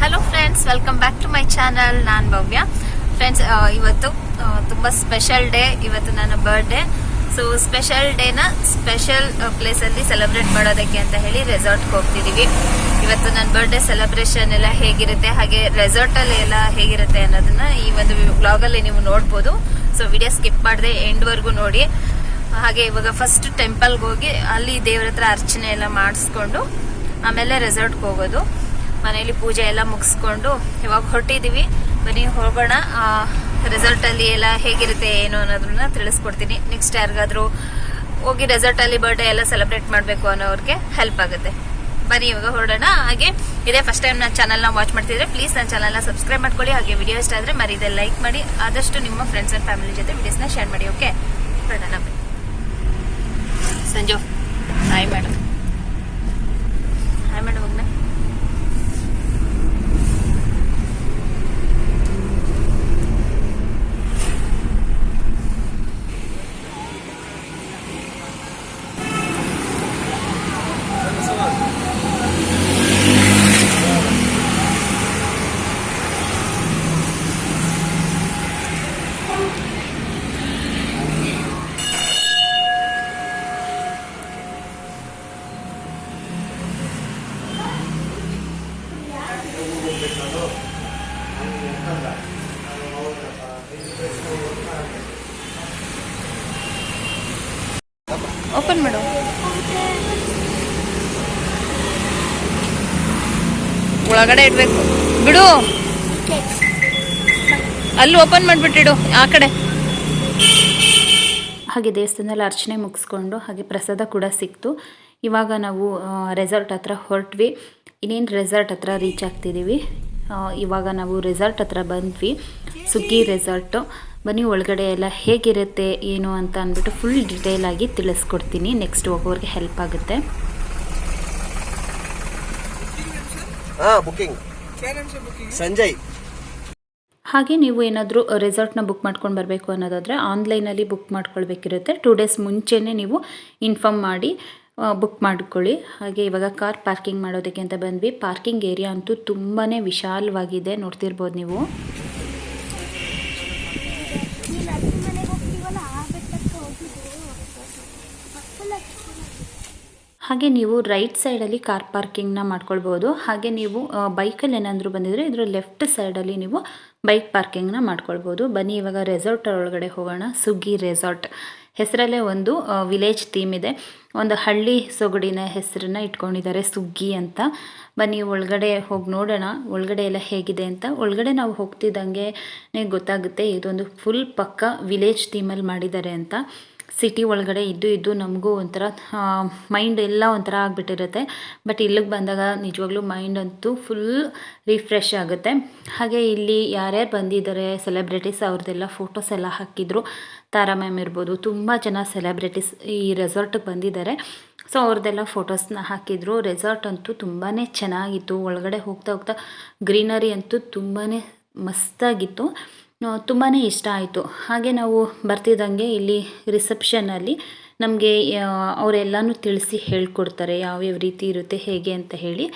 Hello friends, welcome back to my channel. ನಾನು Bhavya. Friends, ಇವತ್ತು ತುಂಬಾ ಸ್ಪೆಷಲ್ ಡೇ. ಇವತ್ತು ನನ್ನ ಬರ್ಡೇ. ಸೊ ಸ್ಪೆಷಲ್ ಡೇನ ಸ್ಪೆಷಲ್ ಪ್ಲೇಸಲ್ಲಿ ಸೆಲೆಬ್ರೇಟ್ ಮಾಡೋದಕ್ಕೆ ಅಂತ ಹೇಳಿ ರೆಸಾರ್ಟ್ಗೆ ಹೋಗ್ತಿದೀವಿ. ಇವತ್ತು ನನ್ನ ಬರ್ಡೇ ಸೆಲೆಬ್ರೇಷನ್ ಎಲ್ಲ ಹೇಗಿರುತ್ತೆ, ಹಾಗೆ ರೆಸಾರ್ಟ್ ಅಲ್ಲಿ ಎಲ್ಲ ಹೇಗಿರುತ್ತೆ ಅನ್ನೋದನ್ನ ಈ ಒಂದು ವ್ಲಾಗಲ್ಲಿ ನೀವು ನೋಡ್ಬೋದು. ಸೊ ವಿಡಿಯೋ ಸ್ಕಿಪ್ ಮಾಡದೆ ಎಂಡ್ವರೆಗೂ ನೋಡಿ. ಹಾಗೆ ಇವಾಗ ಫಸ್ಟ್ ಟೆಂಪಲ್ಗೆ ಹೋಗಿ ಅಲ್ಲಿ ದೇವ್ರ ಹತ್ರ ಅರ್ಚನೆ ಎಲ್ಲ ಮಾಡಿಸ್ಕೊಂಡು ಆಮೇಲೆ ರೆಸಾರ್ಟ್ಗೆ ಹೋಗೋದು. ಮನೆಯಲ್ಲಿ ಪೂಜೆ ಎಲ್ಲ ಮುಗಿಸ್ಕೊಂಡು ಇವಾಗ ಹೊರಟಿದೀವಿ. ಬನ್ನಿ ಹೋಗೋಣ. ರೆಸಾರ್ಟ್ ಅಲ್ಲಿ ಎಲ್ಲ ಹೇಗಿರುತ್ತೆ ಏನು ಅನ್ನೋದನ್ನ ತಿಳಿಸ್ಕೊಡ್ತೀನಿ. ನೆಕ್ಸ್ಟ್ ಯಾರಿಗಾದ್ರೂ ಹೋಗಿ ರೆಸಾರ್ಟ್ ಅಲ್ಲಿ ಬರ್ಡೇ ಎಲ್ಲ ಸೆಲೆಬ್ರೇಟ್ ಮಾಡಬೇಕು ಅನ್ನೋರಿಗೆ ಹೆಲ್ಪ್ ಆಗುತ್ತೆ. ಬನ್ನಿ ಇವಾಗ ಹೊರಡೋಣ. ಹಾಗೆ ಇದೇ ಫಸ್ಟ್ ಟೈಮ್ ನನ್ನ ಚಾನಲ್ನ ವಾಚ್ ಮಾಡ್ತಿದ್ರೆ ಪ್ಲೀಸ್ ನನ್ನ ಚಾನಲ್ನ ಸಬ್ಸ್ಕ್ರೈಬ್ ಮಾಡ್ಕೊಳ್ಳಿ. ಹಾಗೆ ವಿಡಿಯೋ ಇಷ್ಟ ಆದರೆ ಮರೀದೆ ಲೈಕ್ ಮಾಡಿ. ಆದಷ್ಟು ನಿಮ್ಮ ಫ್ರೆಂಡ್ಸ್ ಅಂಡ್ ಫ್ಯಾಮಿಲಿ ಜೊತೆ ವಿಡಿಯೋಸ್ನ ಶೇರ್ ಮಾಡಿ. ಓಕೆ, ಹೊರಡೋಣ. ಬನ್ನಿ. Sanju, hi madam. Hi madam. ಹೋಗ್ನ ಓಪನ್ ಮಾಡು. ಒಳಗಡೆ ಇಡ್ಬೇಕು ಬಿಡು. ಅಲ್ಲಿ ಓಪನ್ ಮಾಡ್ಬಿಟ್ಟಿಡು ಆ ಕಡೆ. ಹಾಗೆ ದೇವಸ್ಥಾನದಲ್ಲಿ ಅರ್ಚನೆ ಮುಗಿಸ್ಕೊಂಡು ಹಾಗೆ ಪ್ರಸಾದ ಕೂಡ ಸಿಕ್ತು. ಇವಾಗ ನಾವು ರೆಸಾರ್ಟ್ ಹತ್ರ ಹೊರಟ್ವಿ. ಇನ್ನೇನು ರೆಸಾರ್ಟ್ ಹತ್ರ ರೀಚ್ ಆಗ್ತಿದ್ದೀವಿ. ಇವಾಗ ನಾವು ರೆಸಾರ್ಟ್ ಹತ್ರ ಬಂದ್ವಿ. ಸುಗ್ಗಿ ರೆಸಾರ್ಟು. ಬನ್ನಿ ಒಳಗಡೆ ಎಲ್ಲ ಹೇಗಿರುತ್ತೆ ಏನು ಅಂತ ಅಂದ್ಬಿಟ್ಟು ಫುಲ್ ಡಿಟೇಲ್ ಆಗಿ ತಿಳಿಸ್ಕೊಡ್ತೀನಿ. ನೆಕ್ಸ್ಟ್ ಹೋಗೋರಿಗೆ ಹೆಲ್ಪ್ ಆಗುತ್ತೆ. ಸಂಜಯ್. ಹಾಗೆ ನೀವು ಏನಾದರೂ ರೆಸಾರ್ಟ್ನ ಬುಕ್ ಮಾಡ್ಕೊಂಡು ಬರಬೇಕು ಅನ್ನೋದಾದರೆ ಆನ್ಲೈನಲ್ಲಿ ಬುಕ್ ಮಾಡ್ಕೊಳ್ಬೇಕಿರುತ್ತೆ. 2 ಡೇಸ್ ಮುಂಚೆನೇ ನೀವು ಇನ್ಫಾರ್ಮ್ ಮಾಡಿ ಬುಕ್ ಮಾಡ್ಕೊಳ್ಳಿ. ಹಾಗೆ ಇವಾಗ ಕಾರ್ ಪಾರ್ಕಿಂಗ್ ಮಾಡೋದಕ್ಕೆ ಅಂತ ಬಂದ್ವಿ. ಪಾರ್ಕಿಂಗ್ ಏರಿಯಾ ಅಂತೂ ತುಂಬಾ ವಿಶಾಲವಾಗಿದೆ, ನೋಡ್ತಿರ್ಬೋದು ನೀವು. ಹಾಗೆ ನೀವು ರೈಟ್ ಸೈಡಲ್ಲಿ ಕಾರ್ ಪಾರ್ಕಿಂಗ್ನ ಮಾಡ್ಕೊಳ್ಬೋದು. ಹಾಗೆ ನೀವು ಬೈಕಲ್ಲಿ ಏನಾದರೂ ಬಂದಿದ್ರೆ ಇದರ ಲೆಫ್ಟ್ ಸೈಡಲ್ಲಿ ನೀವು ಬೈಕ್ ಪಾರ್ಕಿಂಗ್ನ ಮಾಡ್ಕೊಳ್ಬೋದು. ಬನ್ನಿ ಇವಾಗ ರೆಸಾರ್ಟ್ ಒಳಗಡೆ ಹೋಗೋಣ. ಸುಗ್ಗಿ ರೆಸಾರ್ಟ್ ಹೆಸರಲ್ಲೇ ಒಂದು ವಿಲೇಜ್ ಥೀಮ್ ಇದೆ. ಒಂದು ಹಳ್ಳಿ ಸೊಗಡಿನ ಹೆಸರನ್ನ ಇಟ್ಕೊಂಡಿದ್ದಾರೆ, ಸುಗ್ಗಿ ಅಂತ. ಬನ್ನಿ ಒಳಗಡೆ ಹೋಗಿ ನೋಡೋಣ ಒಳಗಡೆ ಎಲ್ಲ ಹೇಗಿದೆ ಅಂತ. ಒಳಗಡೆ ನಾವು ಹೋಗ್ತಿದ್ದಂಗೆ ಗೊತ್ತಾಗುತ್ತೆ ಇದೊಂದು ಫುಲ್ ಪಕ್ಕ ವಿಲೇಜ್ ಥೀಮಲ್ಲಿ ಮಾಡಿದ್ದಾರೆ ಅಂತ. ಸಿಟಿ ಒಳಗಡೆ ಇದ್ದು ನಮಗೂ ಒಂಥರ ಮೈಂಡ್ ಎಲ್ಲ ಒಂಥರ ಆಗಿಬಿಟ್ಟಿರುತ್ತೆ. ಬಟ್ ಇಲ್ಲಿಗೆ ಬಂದಾಗ ನಿಜವಾಗ್ಲೂ ಮೈಂಡ್ ಅಂತೂ ಫುಲ್ ರಿಫ್ರೆಶ್ ಆಗುತ್ತೆ. ಹಾಗೆ ಇಲ್ಲಿ ಯಾರ್ಯಾರು ಬಂದಿದ್ದಾರೆ ಸೆಲೆಬ್ರಿಟೀಸ್ ಅವ್ರದ್ದೆಲ್ಲ ಫೋಟೋಸ್ ಎಲ್ಲ ಹಾಕಿದ್ರು. ತಾರಾ ಮ್ಯಾಮ್ ಇರ್ಬೋದು, ತುಂಬ ಜನ ಸೆಲೆಬ್ರಿಟೀಸ್ ಈ ರೆಸಾರ್ಟಿಗೆ ಬಂದಿದ್ದಾರೆ. ಸೊ ಅವ್ರದ್ದೆಲ್ಲ ಫೋಟೋಸ್ನ ಹಾಕಿದ್ರು. ರೆಸಾರ್ಟ್ ಅಂತೂ ತುಂಬಾ ಚೆನ್ನಾಗಿತ್ತು. ಒಳಗಡೆ ಹೋಗ್ತಾ ಗ್ರೀನರಿ ಅಂತೂ ತುಂಬಾ ಮಸ್ತಾಗಿತ್ತು. ತುಂಬಾ ಇಷ್ಟ ಆಯಿತು. ಹಾಗೆ ನಾವು ಬರ್ತಿದ್ದಂಗೆ ಇಲ್ಲಿ ರಿಸೆಪ್ಷನಲ್ಲಿ ನಮಗೆ ಅವರೆಲ್ಲನೂ ತಿಳಿಸಿ ಹೇಳ್ಕೊಡ್ತಾರೆ ಯಾವ್ಯಾವ ರೀತಿ ಇರುತ್ತೆ ಹೇಗೆ ಅಂತ ಹೇಳಿ.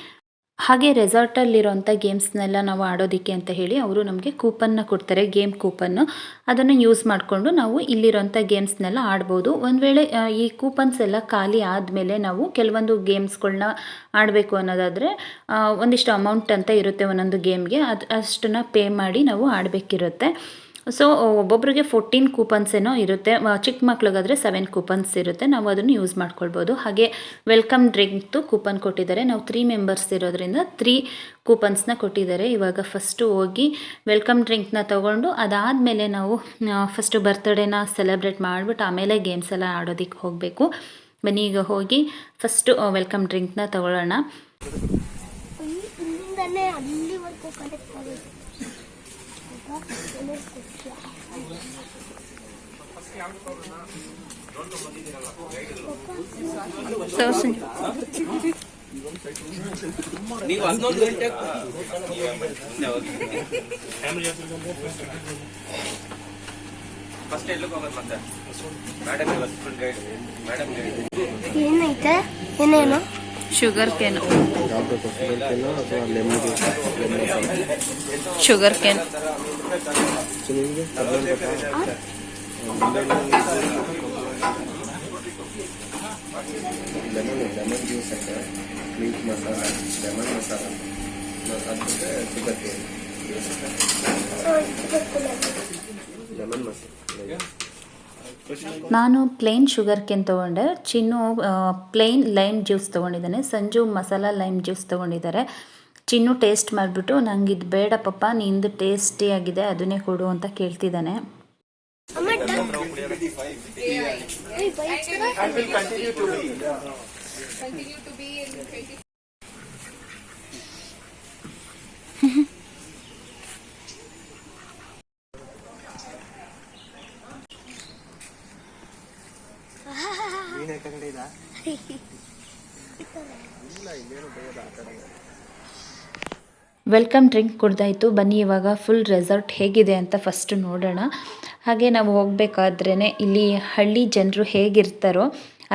ಹಾಗೆ ರೆಸಾರ್ಟಲ್ಲಿರೋಂಥ ಗೇಮ್ಸ್ನೆಲ್ಲ ನಾವು ಆಡೋದಕ್ಕೆ ಅಂತ ಹೇಳಿ ಅವರು ನಮಗೆ ಕೂಪನ್ನ ಕೊಡ್ತಾರೆ, ಗೇಮ್ ಕೂಪನ್ನು. ಅದನ್ನು ಯೂಸ್ ಮಾಡಿಕೊಂಡು ನಾವು ಇಲ್ಲಿರೋಂಥ ಗೇಮ್ಸ್ನೆಲ್ಲ ಆಡ್ಬೋದು. ಒಂದು ವೇಳೆ ಈ ಕೂಪನ್ಸ್ ಎಲ್ಲ ಖಾಲಿ ಆದಮೇಲೆ ನಾವು ಕೆಲವೊಂದು ಗೇಮ್ಸ್ಗಳನ್ನ ಆಡಬೇಕು ಅನ್ನೋದಾದರೆ ಒಂದಿಷ್ಟು ಅಮೌಂಟ್ ಅಂತ ಇರುತ್ತೆ ಒಂದೊಂದು ಗೇಮ್ಗೆ. ಅಷ್ಟನ್ನು ಪೇ ಮಾಡಿ ನಾವು ಆಡಬೇಕಿರುತ್ತೆ. ಸೊ ಒಬ್ಬೊಬ್ಬರಿಗೆ 14 ಕೂಪನ್ಸ್ ಏನೋ ಇರುತ್ತೆ. ಚಿಕ್ಕ ಮಕ್ಳಿಗಾದರೆ 7 ಕೂಪನ್ಸ್ ಇರುತ್ತೆ. ನಾವು ಅದನ್ನು ಯೂಸ್ ಮಾಡ್ಕೊಳ್ಬೋದು. ಹಾಗೆ ವೆಲ್ಕಮ್ ಡ್ರಿಂಕ್ದು ಕೂಪನ್ ಕೊಟ್ಟಿದ್ದಾರೆ. ನಾವು 3 ಮೆಂಬರ್ಸ್ ಇರೋದ್ರಿಂದ 3 ಕೂಪನ್ಸ್ನ ಕೊಟ್ಟಿದ್ದಾರೆ. ಇವಾಗ ಫಸ್ಟು ಹೋಗಿ ವೆಲ್ಕಮ್ ಡ್ರಿಂಕ್ನ ತೊಗೊಂಡು ಅದಾದಮೇಲೆ ನಾವು ಫಸ್ಟು ಬರ್ತ್ಡೇನ ಸೆಲೆಬ್ರೇಟ್ ಮಾಡಿಬಿಟ್ಟು ಆಮೇಲೆ ಗೇಮ್ಸ್ ಎಲ್ಲ ಆಡೋದಕ್ಕೆ ಹೋಗಬೇಕು. ಬನ್ನಿ ಈಗ ಹೋಗಿ ಫಸ್ಟು ವೆಲ್ಕಮ್ ಡ್ರಿಂಕ್ನ ತಗೊಳ್ಳೋಣ. ನೀವು 11 ಗಂಟೆ ಫಸ್ಟ್ ಎಲ್ಲಕ್ಕೆ ಹೋಗೋದು ಮತ್ತೆ ಮೇಡಮ್ ಗೈಡ್ ಏನೈತೆ ಏನೇನು ಶುಗರ್ ಕೇನು ಯಾವ್ದು ಶುಗರ್ ಅಥವಾ ಲೆಮನ್ ಶುಗರ್ ಕೇನ್ ನಿಮಗೆ ಲೆಮನ್ ಜ್ಯೂಸ್ ಹಾಕ ಮೀಟ್ ಮಸಾಲ ಲೆಮನ್ ಮಸಾಲ ಅದಕ್ಕೆ ಶುಗರ್ ಕೇನ್ ಲೆಮನ್ ಮಸಾಲ. ನಾನು ಪ್ಲೇನ್ ಶುಗರ್ ಕೇನ್ ತೊಗೊಂಡೆ. ಚಿನ್ನು ಪ್ಲೇನ್ ಲೈಮ್ ಜ್ಯೂಸ್ ತೊಗೊಂಡಿದ್ದಾನೆ. ಸಂಜು ಮಸಾಲ ಲೈಮ್ ಜ್ಯೂಸ್ ತೊಗೊಂಡಿದ್ದಾರೆ. ಚಿನ್ನು ಟೇಸ್ಟ್ ಮಾಡಿಬಿಟ್ಟು ನಂಗೆ ಇದು ಬೇಡ ಪಪ್ಪ, ನಿಂದು ಟೇಸ್ಟಿಯಾಗಿದೆ ಅದನ್ನೇ ಕೊಡು ಅಂತ ಕೇಳ್ತಿದ್ದಾನೆ. Welcome drink ಕುಡ್ದಾಯಿತು. ಬನ್ನಿ ಇವಾಗ ಫುಲ್ ರೆಸಾರ್ಟ್ ಹೇಗಿದೆ ಅಂತ ಫಸ್ಟ್ ನೋಡೋಣ. ಹಾಗೆ ನಾವು ಹೋಗ್ಬೇಕಾದ್ರೇ ಇಲ್ಲಿ ಹಳ್ಳಿ ಜನರು ಹೇಗಿರ್ತಾರೋ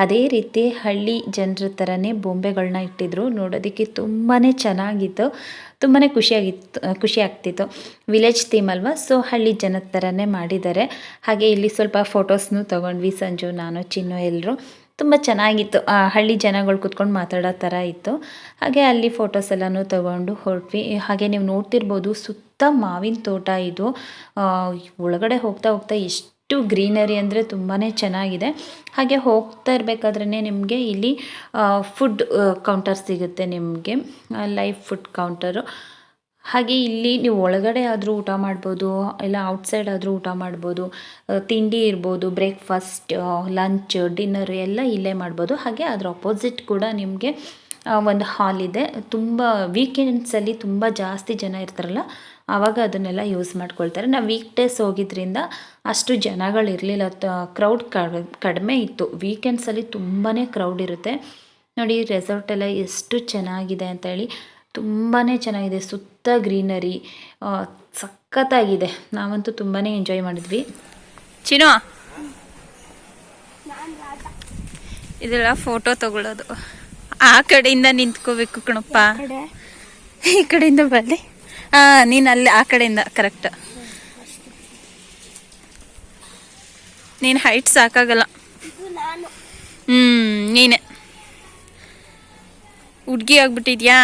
ಅದೇ ರೀತಿ ಹಳ್ಳಿ ಜನರ ಥರನೇ ಬೊಂಬೆಗಳನ್ನ ಇಟ್ಟಿದ್ರು. ನೋಡೋದಕ್ಕೆ ತುಂಬಾ ಚೆನ್ನಾಗಿತ್ತು, ತುಂಬಾ ಖುಷಿ ಆಗ್ತಿತ್ತು. ವಿಲೇಜ್ ಥೀಮ್ ಅಲ್ವಾ, ಸೊ ಹಳ್ಳಿ ಜನದ ಥರನೇ ಮಾಡಿದ್ದಾರೆ. ಹಾಗೆ ಇಲ್ಲಿ ಸ್ವಲ್ಪ ಫೋಟೋಸ್ನೂ ತೊಗೊಂಡ್ವಿ, ಸಂಜು ನಾನು ಚಿನ್ನು ಎಲ್ಲರೂ. ತುಂಬ ಚೆನ್ನಾಗಿತ್ತು, ಹಳ್ಳಿ ಜನಗಳು ಕೂತ್ಕೊಂಡು ಮಾತಾಡೋ ಥರ ಇತ್ತು. ಹಾಗೆ ಅಲ್ಲಿ ಫೋಟೋಸ್ ಎಲ್ಲನೂ ತೊಗೊಂಡು ಹೊರಟ್ವಿ. ಹಾಗೆ ನೀವು ನೋಡ್ತಿರ್ಬೋದು ಸುತ್ತ ಮಾವಿನ ತೋಟ ಇದು. ಒಳಗಡೆ ಹೋಗ್ತಾ ಹೋಗ್ತಾ ಎಷ್ಟು ಗ್ರೀನರಿ ಅಂದರೆ ತುಂಬಾ ಚೆನ್ನಾಗಿದೆ. ಹಾಗೆ ಹೋಗ್ತಾ ಇರಬೇಕಾದ್ರೇ ನಿಮಗೆ ಇಲ್ಲಿ ಫುಡ್ ಕೌಂಟರ್ ಸಿಗುತ್ತೆ, ನಿಮಗೆ ಲೈವ್ ಫುಡ್ ಕೌಂಟರು. ಹಾಗೆ ಇಲ್ಲಿ ನೀವು ಒಳಗಡೆ ಆದರೂ ಊಟ ಮಾಡ್ಬೋದು, ಇಲ್ಲ ಔಟ್ಸೈಡ್ ಆದರೂ ಊಟ ಮಾಡ್ಬೋದು. ತಿಂಡಿ ಇರ್ಬೋದು, ಬ್ರೇಕ್ಫಾಸ್ಟ್, ಲಂಚ್, ಡಿನ್ನರ್ ಎಲ್ಲ ಇಲ್ಲೇ ಮಾಡ್ಬೋದು. ಹಾಗೆ ಅದರ ಅಪೋಸಿಟ್ ಕೂಡ ನಿಮಗೆ ಒಂದು ಹಾಲ್ ಇದೆ. ತುಂಬ ವೀಕೆಂಡ್ಸಲ್ಲಿ ತುಂಬ ಜಾಸ್ತಿ ಜನ ಇರ್ತಾರಲ್ಲ, ಆವಾಗ ಅದನ್ನೆಲ್ಲ ಯೂಸ್ ಮಾಡ್ಕೊಳ್ತಾರೆ. ನಾವು ವೀಕ್ ಡೇಸ್ ಹೋಗಿದ್ರಿಂದ ಅಷ್ಟು ಜನಗಳಿರಲಿಲ್ಲ, ಕ್ರೌಡ್ ಕಡಿಮೆ ಇತ್ತು. ವೀಕೆಂಡ್ಸಲ್ಲಿ ತುಂಬಾ ಕ್ರೌಡ್ ಇರುತ್ತೆ. ನೋಡಿ ರೆಸಾರ್ಟ್ ಎಲ್ಲ ಎಷ್ಟು ಚೆನ್ನಾಗಿದೆ ಅಂತೇಳಿ, ತುಂಬಾ ಚೆನ್ನಾಗಿದೆ. ಸುತ್ತ ಗ್ರೀನರಿ ಸಖತ್ತಾಗಿದೆ. ನಾವಂತೂ ತುಂಬಾ ಎಂಜಾಯ್ ಮಾಡಿದ್ವಿ. ಚಿನ್ನು, ಇದೆಲ್ಲ ಫೋಟೋ ತಗೊಳ್ಳೋದು. ಆ ಕಡೆಯಿಂದ ನಿಂತ್ಕೋಬೇಕು ಕಣಪ್ಪ, ಈ ಕಡೆಯಿಂದ ಬರಲಿ. ನೀನು ಅಲ್ಲಿ ಆ ಕಡೆಯಿಂದ ಕರೆಕ್ಟ್. ನೀನು ಹೈಟ್ ಸಾಕಾಗಲ್ಲ. ನೀನೆ ಹುಡ್ಗಿ ಆಗ್ಬಿಟ್ಟಿದ್ಯಾ.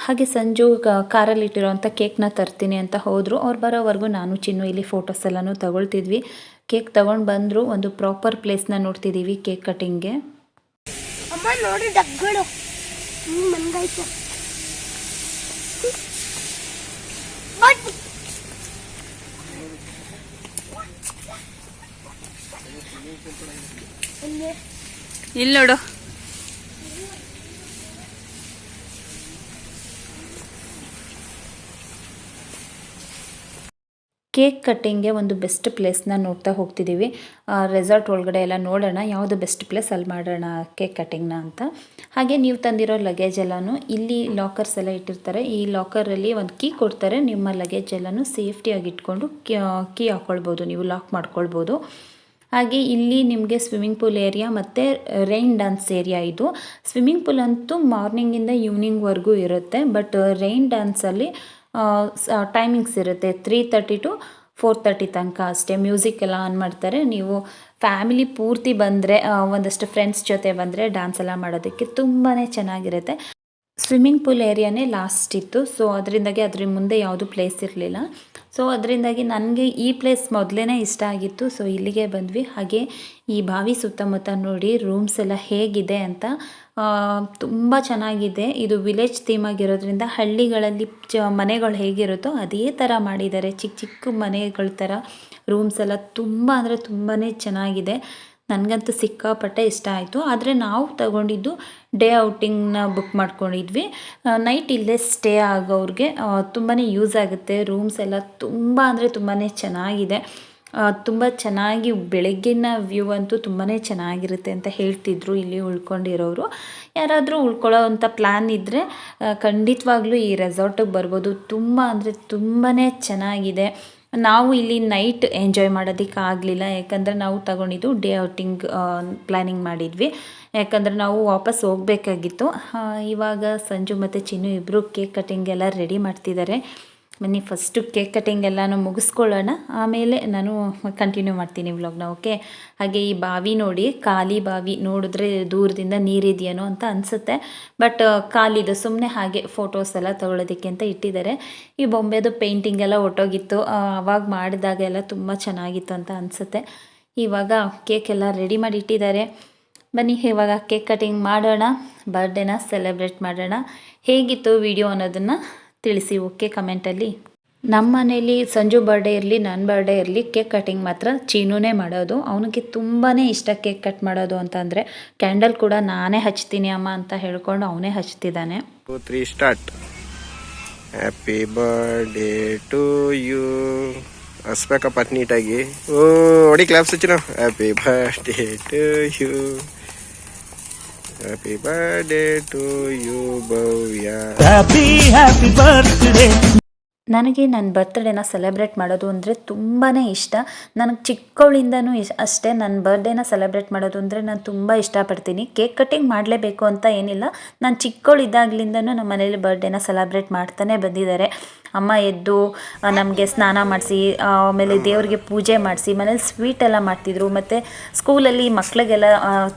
ಹಾಗೆ ಸಂಜು ಕಾರಲ್ಲಿ ಇಟ್ಟಿರೋಂಥ ಕೇಕ್ನ ತರ್ತೀನಿ ಅಂತ ಹೋದರು. ಅವ್ರು ಬರೋವರೆಗೂ ನಾನು ಚಿನ್ನು ಇಲ್ಲಿ ಫೋಟೋಸ್ ಎಲ್ಲನೂ ತಗೊಳ್ತಿದ್ವಿ. ಕೇಕ್ ತಗೊಂಡು ಬಂದರು. ಒಂದು ಪ್ರಾಪರ್ ಪ್ಲೇಸ್ನ ನೋಡ್ತಿದ್ದೀವಿ ಕೇಕ್ ಕಟಿಂಗ್ಗೆ. ನೋಡಿ ಡಬ್ಗಳು ಮಂಗೈತೆ. ಇಲ್ಲಿ ನೋಡು, ಕೇಕ್ ಕಟ್ಟಿಂಗ್ಗೆ ಒಂದು ಬೆಸ್ಟ್ ಪ್ಲೇಸ್ನ ನೋಡ್ತಾ ಹೋಗ್ತಿದ್ದೀವಿ. ರೆಸಾರ್ಟ್ ಒಳಗಡೆ ಎಲ್ಲ ನೋಡೋಣ ಯಾವುದು ಬೆಸ್ಟ್ ಪ್ಲೇಸ್, ಅಲ್ಲಿ ಮಾಡೋಣ ಕೇಕ್ ಕಟ್ಟಿಂಗ್ನ ಅಂತ. ಹಾಗೆ ನೀವು ತಂದಿರೋ ಲಗೇಜ್ ಎಲ್ಲನೂ ಇಲ್ಲಿ ಲಾಕರ್ಸ್ ಎಲ್ಲ ಇಟ್ಟಿರ್ತಾರೆ. ಈ ಲಾಕರಲ್ಲಿ ಒಂದು ಕೀ ಕೊಡ್ತಾರೆ. ನಿಮ್ಮ ಲಗೇಜ್ ಎಲ್ಲನೂ ಸೇಫ್ಟಿಯಾಗಿ ಇಟ್ಕೊಂಡು ಕೀ ಹಾಕ್ಕೊಳ್ಬೋದು, ನೀವು ಲಾಕ್ ಮಾಡ್ಕೊಳ್ಬೋದು. ಹಾಗೆ ಇಲ್ಲಿ ನಿಮಗೆ ಸ್ವಿಮ್ಮಿಂಗ್ ಪೂಲ್ ಏರಿಯಾ ಮತ್ತು ರೈನ್ ಡ್ಯಾನ್ಸ್ ಏರಿಯಾ ಇದು. ಸ್ವಿಮ್ಮಿಂಗ್ ಪೂಲ್ ಅಂತೂ ಮಾರ್ನಿಂಗಿಂದ ಈವ್ನಿಂಗ್ವರೆಗೂ ಇರುತ್ತೆ. ಬಟ್ ರೈನ್ ಡ್ಯಾನ್ಸಲ್ಲಿ ಟೈಮಿಂಗ್ಸ್ ಇರುತ್ತೆ, 3:30 to 4:30 ತನಕ ಅಷ್ಟೇ. ಮ್ಯೂಸಿಕ್ ಎಲ್ಲ ಆನ್ ಮಾಡ್ತಾರೆ. ನೀವು ಫ್ಯಾಮಿಲಿ ಪೂರ್ತಿ ಬಂದರೆ, ಒಂದಷ್ಟು ಫ್ರೆಂಡ್ಸ್ ಜೊತೆ ಬಂದರೆ ಡ್ಯಾನ್ಸ್ ಎಲ್ಲ ಮಾಡೋದಕ್ಕೆ ತುಂಬಾ ಚೆನ್ನಾಗಿರುತ್ತೆ. ಸ್ವಿಮ್ಮಿಂಗ್ ಪೂಲ್ ಏರಿಯಾನೇ ಲಾಸ್ಟ್ ಇತ್ತು, ಸೊ ಅದರಿಂದಾಗಿ ಅದ್ರ ಮುಂದೆ ಯಾವುದೂ ಪ್ಲೇಸ್ ಇರಲಿಲ್ಲ. ಸೊ ಅದರಿಂದಾಗಿ ನನಗೆ ಈ ಪ್ಲೇಸ್ ಮೊದಲೇ ಇಷ್ಟ ಆಗಿತ್ತು. ಸೊ ಇಲ್ಲಿಗೆ ಬಂದ್ವಿ. ಹಾಗೆ ಈ ಬಾವಿ ಸುತ್ತಮುತ್ತ ನೋಡಿ ರೂಮ್ಸ್ ಎಲ್ಲ ಹೇಗಿದೆ ಅಂತ, ತುಂಬ ಚೆನ್ನಾಗಿದೆ. ಇದು ವಿಲೇಜ್ ಥೀಮ್ ಆಗಿರೋದ್ರಿಂದ ಹಳ್ಳಿಗಳಲ್ಲಿ ಮನೆಗಳು ಹೇಗಿರುತ್ತೋ ಅದೇ ಥರ ಮಾಡಿದ್ದಾರೆ. ಚಿಕ್ಕ ಚಿಕ್ಕ ಮನೆಗಳ ಥರ ರೂಮ್ಸ್ ಎಲ್ಲ ತುಂಬ ಅಂದರೆ ತುಂಬಾ ಚೆನ್ನಾಗಿದೆ. ನನಗಂತೂ ಸಿಕ್ಕಾಪಟ್ಟೆ ಇಷ್ಟ ಆಯಿತು. ಆದರೆ ನಾವು ತಗೊಂಡಿದ್ದು ಡೇ ಔಟಿಂಗ್ನ ಬುಕ್ ಮಾಡ್ಕೊಂಡಿದ್ವಿ. ನೈಟ್ ಇಲ್ಲೇ ಸ್ಟೇ ಆಗೋರಿಗೆ ತುಂಬಾ ಯೂಸ್ ಆಗುತ್ತೆ. ರೂಮ್ಸ್ ಎಲ್ಲ ತುಂಬ ಅಂದರೆ ತುಂಬಾ ಚೆನ್ನಾಗಿದೆ. ತುಂಬ ಚೆನ್ನಾಗಿ ಬೆಳಗ್ಗಿನ ವ್ಯೂ ಅಂತೂ ತುಂಬಾ ಚೆನ್ನಾಗಿರುತ್ತೆ ಅಂತ ಹೇಳ್ತಿದ್ರು ಇಲ್ಲಿ ಉಳ್ಕೊಂಡಿರೋರು. ಯಾರಾದರೂ ಉಳ್ಕೊಳ್ಳೋ ಅಂಥ ಪ್ಲ್ಯಾನ್ ಇದ್ದರೆ ಖಂಡಿತವಾಗ್ಲೂ ಈ ರೆಸಾರ್ಟಿಗೆ ಬರ್ಬೋದು. ತುಂಬ ಅಂದರೆ ತುಂಬಾ ಚೆನ್ನಾಗಿದೆ. ನಾವು ಇಲ್ಲಿ ನೈಟ್ ಎಂಜಾಯ್ ಮಾಡೋದಕ್ಕೆ ಆಗಲಿಲ್ಲ, ಯಾಕಂದರೆ ನಾವು ತಗೊಂಡಿದ್ದು ಡೇ ಔಟಿಂಗ್ ಪ್ಲ್ಯಾನಿಂಗ್ ಮಾಡಿದ್ವಿ. ಯಾಕಂದರೆ ನಾವು ವಾಪಸ್ ಹೋಗಬೇಕಾಗಿತ್ತು. ಇವಾಗ ಸಂಜು ಮತ್ತು ಚಿನ್ನು ಇಬ್ಬರು ಕೇಕ್ ಕಟಿಂಗ್ ಎಲ್ಲ ರೆಡಿ ಮಾಡ್ತಿದ್ದಾರೆ. ಬನ್ನಿ ಫಸ್ಟು ಕೇಕ್ ಕಟಿಂಗ್ ಎಲ್ಲನೂ ಮುಗಿಸ್ಕೊಳ್ಳೋಣ, ಆಮೇಲೆ ನಾನು ಕಂಟಿನ್ಯೂ ಮಾಡ್ತೀನಿ ವ್ಲಾಗ್ನ. ಓಕೆ. ಹಾಗೆ ಈ ಬಾವಿ ನೋಡಿ, ಖಾಲಿ ಬಾವಿ, ನೋಡಿದ್ರೆ ದೂರದಿಂದ ನೀರಿದೆಯೇನೋ ಅಂತ ಅನಿಸುತ್ತೆ. ಬಟ್ ಖಾಲಿದು, ಸುಮ್ಮನೆ ಹಾಗೆ ಫೋಟೋಸ್ ಎಲ್ಲ ತೊಗೊಳೋದಕ್ಕೆ ಅಂತ ಇಟ್ಟಿದ್ದಾರೆ. ಈ ಬೊಂಬೆದು ಪೇಂಟಿಂಗ್ ಎಲ್ಲ ಒಟ್ಟೋಗಿತ್ತು, ಆವಾಗ ಮಾಡಿದಾಗ ಎಲ್ಲ ತುಂಬ ಚೆನ್ನಾಗಿತ್ತು ಅಂತ ಅನಿಸುತ್ತೆ. ಇವಾಗ ಕೇಕ್ ಎಲ್ಲ ರೆಡಿ ಮಾಡಿ ಇಟ್ಟಿದ್ದಾರೆ. ಬನ್ನಿ ಇವಾಗ ಕೇಕ್ ಕಟಿಂಗ್ ಮಾಡೋಣ, ಬರ್ಡೇನ ಸೆಲೆಬ್ರೇಟ್ ಮಾಡೋಣ. ಹೇಗಿತ್ತು ವಿಡಿಯೋ ಅನ್ನೋದನ್ನು ತಿಳಿಸಿ, ಓಕೆ, ಕಮೆಂಟಲ್ಲಿ. ನಮ್ಮ ಮನೇಲಿ ಸಂಜು ಬರ್ಡೇ ಇರಲಿ ನನ್ನ ಬರ್ಡೇ ಇರಲಿ ಕೇಕ್ ಕಟಿಂಗ್ ಮಾತ್ರ ಚೀನುನೇ ಮಾಡೋದು. ಅವನಿಗೆ ತುಂಬಾ ಇಷ್ಟ ಕೇಕ್ ಕಟ್ ಮಾಡೋದು ಅಂತ ಅಂದರೆ. ಕ್ಯಾಂಡಲ್ ಕೂಡ ನಾನೇ ಹಚ್ತೀನಿ ಅಮ್ಮ ಅಂತ ಹೇಳ್ಕೊಂಡು ಅವನೇ ಹಚ್ತಿದ್ದಾನೆ. 2 3 start. Happy birthday to you. ಹಸ್ಬೇಕಪ್ಪ ನೀಟಾಗಿ. ಹೊಡಿ ಕ್ಲಾಪ್ಸ್ ಹಚ್ಚಿನ. Happy birthday to you, happy birthday to you Bhavya. Happy birthday. ನನಗೆ ನನ್ನ ಬರ್ತ್ಡೇನ ಸೆಲೆಬ್ರೇಟ್ ಮಾಡೋದು ಅಂದರೆ ತುಂಬಾ ಇಷ್ಟ. ನನಗೆ ಚಿಕ್ಕವಳಿಂದನೂ ಅಷ್ಟೇ, ನನ್ನ ಬರ್ಡೇನ ಸೆಲೆಬ್ರೇಟ್ ಮಾಡೋದು ಅಂದರೆ ನಾನು ತುಂಬ ಇಷ್ಟಪಡ್ತೀನಿ. ಕೇಕ್ ಕಟ್ಟಿಂಗ್ ಮಾಡಲೇಬೇಕು ಅಂತ ಏನಿಲ್ಲ, ನಾನು ಚಿಕ್ಕವಳಿದ್ದಾಗಲಿಂದನೂ ನಮ್ಮ ಮನೇಲಿ ಬರ್ಡೇನ ಸೆಲೆಬ್ರೇಟ್ ಮಾಡ್ತಾನೆ ಬಂದಿದ್ದಾರೆ. ಅಮ್ಮ ಎದ್ದು ನಮಗೆ ಸ್ನಾನ ಮಾಡಿಸಿ, ಆಮೇಲೆ ದೇವರಿಗೆ ಪೂಜೆ ಮಾಡಿಸಿ, ಮನೇಲಿ ಸ್ವೀಟ್ ಎಲ್ಲ ಮಾಡ್ತಿದ್ರು. ಮತ್ತು ಸ್ಕೂಲಲ್ಲಿ ಮಕ್ಕಳಿಗೆಲ್ಲ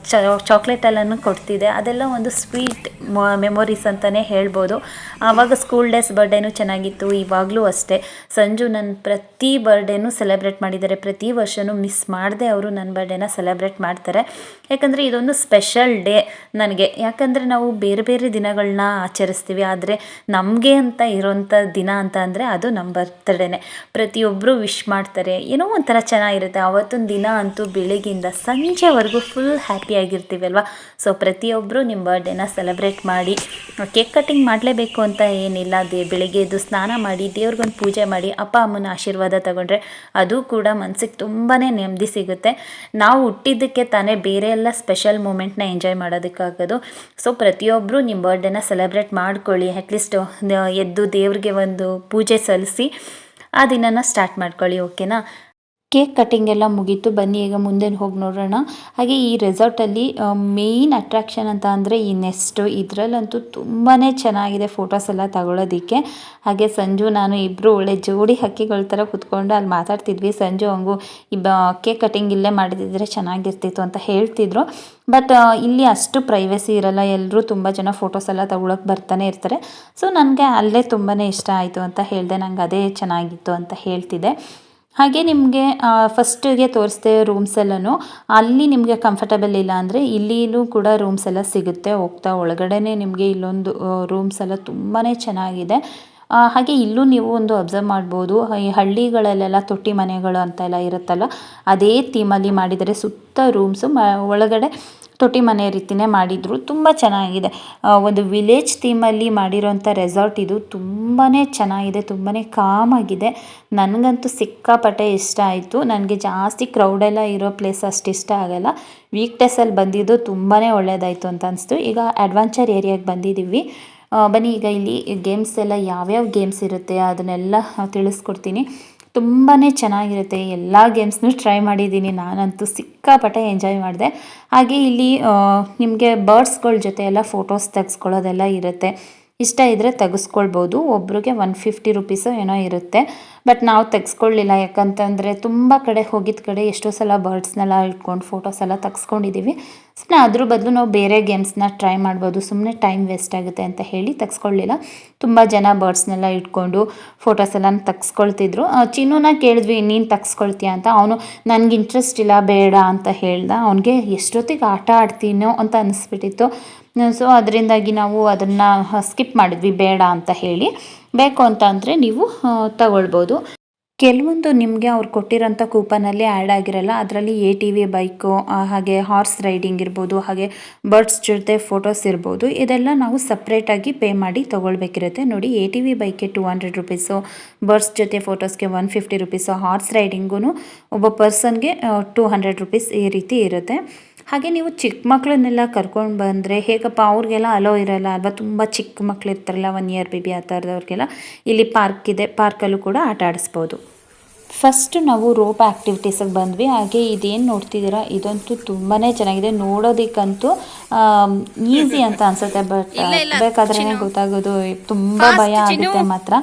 ಚಾಕ್ಲೇಟ್ ಎಲ್ಲನೂ ಕೊಡ್ತಿದ್ದೆ. ಅದೆಲ್ಲ ಒಂದು ಸ್ವೀಟ್ ಮೆಮೊರೀಸ್ ಅಂತಲೇ ಹೇಳ್ಬೋದು. ಆವಾಗ ಸ್ಕೂಲ್ ಡೇಸ್ ಬರ್ಡೇನೂ ಚೆನ್ನಾಗಿತ್ತು. ಇವಾಗಲೂ ಅಷ್ಟೇ ಸಂಜು ನನ್ನ ಪ್ರತಿ ಬರ್ಡೇನೂ ಸೆಲೆಬ್ರೇಟ್ ಮಾಡಿದ್ದಾರೆ. ಪ್ರತಿ ವರ್ಷವೂ ಮಿಸ್ ಮಾಡದೆ ಅವರು ನನ್ನ ಬರ್ಡೇನ ಸೆಲೆಬ್ರೇಟ್ ಮಾಡ್ತಾರೆ. ಯಾಕಂದರೆ ಇದೊಂದು ಸ್ಪೆಷಲ್ ಡೇ ನನಗೆ. ಯಾಕಂದರೆ ನಾವು ಬೇರೆ ಬೇರೆ ದಿನಗಳನ್ನ ಆಚರಿಸ್ತೀವಿ, ಆದರೆ ನಮಗೆ ಅಂತ ಇರೋಂಥ ದಿನ ಅಂತ ಅಂದರೆ ಅದು ನಮ್ಮ ಬರ್ತ್ಡೇನೆ. ಪ್ರತಿಯೊಬ್ಬರು ವಿಶ್ ಮಾಡ್ತಾರೆ, ಏನೋ ಒಂಥರ ಚೆನ್ನಾಗಿರುತ್ತೆ. ಆವತ್ತೊಂದು ದಿನ ಅಂತೂ ಬೆಳಗ್ಗಿಂದ ಸಂಜೆವರೆಗೂ ಫುಲ್ ಹ್ಯಾಪಿಯಾಗಿರ್ತೀವಿ ಅಲ್ವಾ. ಸೊ ಪ್ರತಿಯೊಬ್ಬರು ನಿಮ್ಮ ಬರ್ಡೇನ ಸೆಲೆಬ್ರೇಟ್ ಮಾಡಿ. ಕೇಕ್ ಕಟ್ಟಿಂಗ್ ಮಾಡಲೇಬೇಕು ಅಂತ ಏನಿಲ್ಲ. ಬೆಳಿಗ್ಗೆ ಎದ್ದು ಸ್ನಾನ ಮಾಡಿ ದೇವ್ರಿಗೊಂದು ಪೂಜೆ ಮಾಡಿ ಅಪ್ಪ ಅಮ್ಮನ ಆಶೀರ್ವಾದ ತಗೊಂಡ್ರೆ ಅದು ಕೂಡ ಮನಸ್ಸಿಗೆ ತುಂಬಾ ನೆಮ್ಮದಿ ಸಿಗುತ್ತೆ. ನಾವು ಹುಟ್ಟಿದ್ದಕ್ಕೆ ತಾನೇ ಬೇರೆ ಎಲ್ಲ ಸ್ಪೆಷಲ್ ಮೂಮೆಂಟ್ನ ಎಂಜಾಯ್ ಮಾಡೋದಕ್ಕಾಗೋದು. ಸೊ ಪ್ರತಿಯೊಬ್ಬರು ನಿಮ್ಮ ಬರ್ಡೇನ ಸೆಲೆಬ್ರೇಟ್ ಮಾಡ್ಕೊಳ್ಳಿ. ಅಟ್ಲೀಸ್ಟ್ ಎದ್ದು ದೇವ್ರಿಗೆ ಒಂದು ಪೂಜೆ ಸಲ್ಲಿಸಿ ಆ ದಿನನ ಸ್ಟಾರ್ಟ್ ಮಾಡ್ಕೊಳ್ಳಿ, ಓಕೆನಾ. ಕೇಕ್ ಕಟ್ಟಿಂಗ್ ಎಲ್ಲ ಮುಗೀತು. ಬನ್ನಿ ಈಗ ಮುಂದೆ ಹೋಗಿ ನೋಡೋಣ. ಹಾಗೆ ಈ ರೆಸಾರ್ಟಲ್ಲಿ ಮೇಯ್ನ್ ಅಟ್ರಾಕ್ಷನ್ ಅಂತ ಅಂದರೆ ಈ ನೆಸ್ಟು. ಇದರಲ್ಲಂತೂ ತುಂಬಾ ಚೆನ್ನಾಗಿದೆ ಫೋಟೋಸ್ ಎಲ್ಲ ತಗೊಳ್ಳೋದಕ್ಕೆ. ಹಾಗೆ ಸಂಜು ನಾನು ಇಬ್ಬರು ಒಳ್ಳೆ ಜೋಡಿ ಹಕ್ಕಿಗಳ ಥರ ಕೂತ್ಕೊಂಡು ಅಲ್ಲಿ ಮಾತಾಡ್ತಿದ್ವಿ. ಸಂಜು ಹಂಗೂ ಕೇಕ್ ಕಟ್ಟಿಂಗ್ ಇಲ್ಲೇ ಮಾಡಿದಿದ್ರೆ ಚೆನ್ನಾಗಿರ್ತಿತ್ತು ಅಂತ ಹೇಳ್ತಿದ್ರು. ಬಟ್ ಇಲ್ಲಿ ಅಷ್ಟು ಪ್ರೈವಸಿ ಇರಲ್ಲ, ಎಲ್ಲರೂ ತುಂಬ ಜನ ಫೋಟೋಸ್ ಎಲ್ಲ ತಗೊಳಕ್ಕೆ ಬರ್ತಾನೆ ಇರ್ತಾರೆ. ಸೊ ನನಗೆ ಅಲ್ಲೇ ತುಂಬಾ ಇಷ್ಟ ಆಯಿತು ಅಂತ ಹೇಳಿದೆ. ನಂಗೆ ಅದೇ ಚೆನ್ನಾಗಿತ್ತು ಅಂತ ಹೇಳ್ತಿದ್ದೆ. ಹಾಗೆ ನಿಮಗೆ ಫಸ್ಟಿಗೆ ತೋರಿಸ್ದೆ ರೂಮ್ಸ್ ಎಲ್ಲನೂ, ಅಲ್ಲಿ ನಿಮಗೆ ಕಂಫರ್ಟಬಲ್ ಇಲ್ಲ ಅಂದರೆ ಇಲ್ಲಿನೂ ಕೂಡ ರೂಮ್ಸ್ ಎಲ್ಲ ಸಿಗುತ್ತೆ. ಹೋಗ್ತಾ ಒಳಗಡೆನೇ ನಿಮಗೆ ಇಲ್ಲೊಂದು ರೂಮ್ಸ್ ಎಲ್ಲ ತುಂಬಾ ಚೆನ್ನಾಗಿದೆ. ಹಾಗೆ ಇಲ್ಲೂ ನೀವು ಒಂದು ಅಬ್ಸರ್ವ್ ಮಾಡ್ಬೋದು, ಈ ಹಳ್ಳಿಗಳಲ್ಲೆಲ್ಲ ತೊಟ್ಟಿ ಮನೆಗಳು ಅಂತೆಲ್ಲ ಇರುತ್ತಲ್ಲ, ಅದೇ ಥೀಮಲ್ಲಿ ಮಾಡಿದರೆ ಸುತ್ತ ರೂಮ್ಸು, ಒಳಗಡೆ ತೊಟ್ಟಿ ಮನೆ ರೀತಿಯೇ ಮಾಡಿದರು. ತುಂಬ ಚೆನ್ನಾಗಿದೆ. ಒಂದು ವಿಲೇಜ್ ಥೀಮಲ್ಲಿ ಮಾಡಿರೋಂಥ ರೆಸಾರ್ಟ್ ಇದು. ತುಂಬಾ ಚೆನ್ನಾಗಿದೆ, ತುಂಬಾ ಕಾಮಾಗಿದೆ. ನನಗಂತೂ ಸಿಕ್ಕಾಪಟ್ಟೆ ಇಷ್ಟ ಆಯಿತು. ನನಗೆ ಜಾಸ್ತಿ ಕ್ರೌಡೆಲ್ಲ ಇರೋ ಪ್ಲೇಸ್ ಅಷ್ಟು ಇಷ್ಟ ಆಗಲ್ಲ. ವೀಕ್ ಡೇಸಲ್ಲಿ ಬಂದಿದ್ದು ತುಂಬಾ ಒಳ್ಳೆಯದಾಯಿತು ಅಂತ ಅನಿಸ್ತು. ಈಗ ಅಡ್ವೆಂಚರ್ ಏರಿಯಾಗೆ ಬಂದಿದ್ದೀವಿ. ಬನ್ನಿ ಈಗ ಇಲ್ಲಿ ಗೇಮ್ಸ್ ಎಲ್ಲ ಯಾವ್ಯಾವ ಗೇಮ್ಸ್ ಇರುತ್ತೆ ಅದನ್ನೆಲ್ಲ ತಿಳಿಸ್ಕೊಡ್ತೀನಿ. ತುಂಬಾ ಚೆನ್ನಾಗಿರುತ್ತೆ. ಎಲ್ಲ ಗೇಮ್ಸ್ನೂ ಟ್ರೈ ಮಾಡಿದ್ದೀನಿ. ನಾನಂತೂ ಸಿಕ್ಕಾಪಟ್ಟೆ ಎಂಜಾಯ್ ಮಾಡಿದೆ. ಹಾಗೆ ಇಲ್ಲಿ ನಿಮಗೆ ಬರ್ಡ್ಸ್ಗಳ ಜೊತೆ ಎಲ್ಲ ಫೋಟೋಸ್ ತೆಗೆಸ್ಕೊಳ್ಳೋದೆಲ್ಲ ಇರುತ್ತೆ. ಇಷ್ಟ ಇದ್ದರೆ ತೆಗೆಸ್ಕೊಳ್ಬೋದು. ಒಬ್ರಿಗೆ 150 ರುಪೀಸು ಏನೋ ಇರುತ್ತೆ. ಬಟ್ ನಾವು ತೆಗೆಸ್ಕೊಳ್ಳಿಲ್ಲ, ಯಾಕಂತಂದರೆ ತುಂಬ ಕಡೆ ಹೋಗಿದ್ದ ಕಡೆ ಎಷ್ಟೋ ಸಲ ಬರ್ಡ್ಸ್ನೆಲ್ಲ ಇಟ್ಕೊಂಡು ಫೋಟೋಸ್ ಎಲ್ಲ ತೆಗೆಸ್ಕೊಂಡಿದ್ದೀವಿ. ಸುಮ್ಮನೆ ಅದ್ರ ಬದಲು ನಾವು ಬೇರೆ ಗೇಮ್ಸ್ನ ಟ್ರೈ ಮಾಡ್ಬೋದು, ಸುಮ್ಮನೆ ಟೈಮ್ ವೇಸ್ಟ್ ಆಗುತ್ತೆ ಅಂತ ಹೇಳಿ ತೆಗೆಸ್ಕೊಳ್ಳಿಲ್ಲ. ತುಂಬ ಜನ ಬರ್ಡ್ಸ್ನೆಲ್ಲ ಇಟ್ಕೊಂಡು ಫೋಟೋಸ್ ಎಲ್ಲ ತೆಗೆಸ್ಕೊಳ್ತಿದ್ರು. ಚಿನ್ನೂನ ಕೇಳಿದ್ವಿ ನೀನು ತೆಗೆಸ್ಕೊಳ್ತೀಯ ಅಂತ. ಅವನು ನನಗೆ ಇಂಟ್ರೆಸ್ಟ್ ಇಲ್ಲ, ಬೇಡ ಅಂತ ಹೇಳ್ದ. ಅವನಿಗೆ ಎಷ್ಟೊತ್ತಿಗೆ ಆಟ ಆಡ್ತೀನೋ ಅಂತ ಅನಿಸ್ಬಿಟ್ಟಿತ್ತು. ಸೊ ಅದರಿಂದಾಗಿ ನಾವು ಅದನ್ನು ಸ್ಕಿಪ್ ಮಾಡಿದ್ವಿ, ಬೇಡ ಅಂತ ಹೇಳಿ. ಬೇಕು ಅಂತ ಅಂದರೆ ನೀವು ತಗೊಳ್ಬೋದು. ಕೆಲವೊಂದು ನಿಮಗೆ ಅವ್ರು ಕೊಟ್ಟಿರೋಂಥ ಕೂಪನಲ್ಲಿ ಆ್ಯಡ್ ಆಗಿರಲ್ಲ. ಅದರಲ್ಲಿ ATV ಬೈಕು, ಹಾಗೆ ಹಾರ್ಸ್ ರೈಡಿಂಗ್ ಇರ್ಬೋದು, ಹಾಗೆ ಬರ್ಡ್ಸ್ ಜೊತೆ ಫೋಟೋಸ್ ಇರ್ಬೋದು. ಇದೆಲ್ಲ ನಾವು ಸಪ್ರೇಟಾಗಿ ಪೇ ಮಾಡಿ ತೊಗೊಳ್ಬೇಕಿರುತ್ತೆ. ನೋಡಿ, ATV ಬೈಕ್ಗೆ 200 ರುಪೀಸು, ಬರ್ಡ್ಸ್ ಜೊತೆ ಫೋಟೋಸ್ಗೆ 150 ರುಪೀಸು, ಹಾರ್ಸ್ ರೈಡಿಂಗೂ ಒಬ್ಬ ಪರ್ಸನ್ಗೆ 200 ರುಪೀಸ್ ಈ ರೀತಿ ಇರುತ್ತೆ. ಹಾಗೆ ನೀವು ಚಿಕ್ಕ ಮಕ್ಕಳನ್ನೆಲ್ಲ ಕರ್ಕೊಂಡು ಬಂದರೆ ಹೇಗಪ್ಪ, ಅವ್ರಿಗೆಲ್ಲ ಅಲೋ ಇರೋಲ್ಲ ಅಲ್ವಾ. ತುಂಬ ಚಿಕ್ಕ ಮಕ್ಳು ಇರ್ತಾರಲ್ಲ, 1 ಇಯರ್ ಬೇಬಿ ಆ ಥರದವ್ರಿಗೆಲ್ಲ ಇಲ್ಲಿ ಪಾರ್ಕ್ ಇದೆ, ಪಾರ್ಕಲ್ಲೂ ಕೂಡ ಆಟ ಆಡಿಸ್ಬೋದು. ಫಸ್ಟ್ ನಾವು ರೋಪ್ ಆ್ಯಕ್ಟಿವಿಟೀಸಿಗೆ ಬಂದ್ವಿ. ಹಾಗೆ ಇದೇನು ನೋಡ್ತಿದ್ದೀರಾ ಇದಂತೂ ತುಂಬಾ ಚೆನ್ನಾಗಿದೆ. ನೋಡೋದಕ್ಕಂತೂ ಈಸಿ ಅಂತ ಅನಿಸುತ್ತೆ, ಬಟ್ ಬೇಕಾದ್ರೇ ಗೊತ್ತಾಗೋದು ತುಂಬ ಭಯ ಆಗುತ್ತೆ ಮಾತ್ರ.